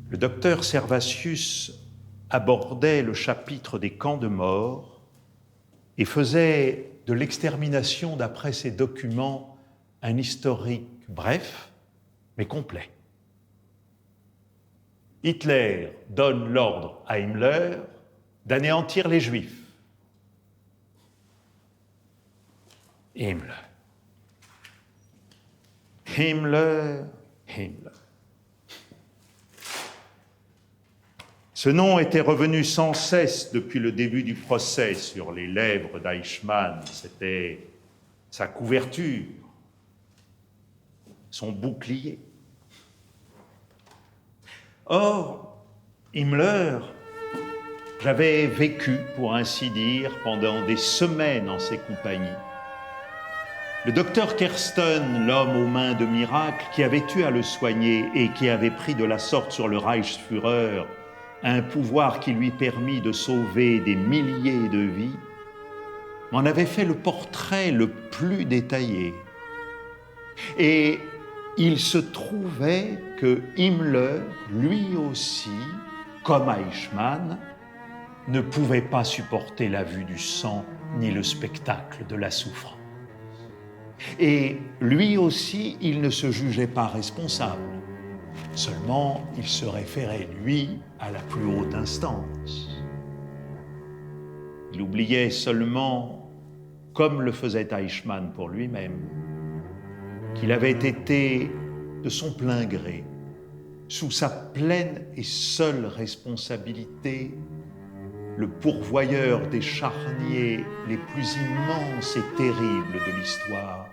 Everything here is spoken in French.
Le docteur Servatius abordait le chapitre des camps de mort et faisait de l'extermination d'après ses documents un historique bref, mais complet. Hitler donne l'ordre à Himmler d'anéantir les Juifs. Himmler. Ce nom était revenu sans cesse depuis le début du procès sur les lèvres d'Eichmann. C'était sa couverture, son bouclier. Or, Himmler, j'avais vécu, pour ainsi dire, pendant des semaines en ses compagnies. Le docteur Kersten, l'homme aux mains de miracle, qui avait eu à le soigner et qui avait pris de la sorte sur le Reichsführer un pouvoir qui lui permit de sauver des milliers de vies, m'en avait fait le portrait le plus détaillé. Et il se trouvait que Himmler, lui aussi, comme Eichmann, ne pouvait pas supporter la vue du sang ni le spectacle de la souffrance. Et lui aussi, il ne se jugeait pas responsable. Seulement, il se référait, lui, à la plus haute instance. Il oubliait seulement, comme le faisait Eichmann pour lui-même, qu'il avait été, de son plein gré, sous sa pleine et seule responsabilité, le pourvoyeur des charniers les plus immenses et terribles de l'histoire,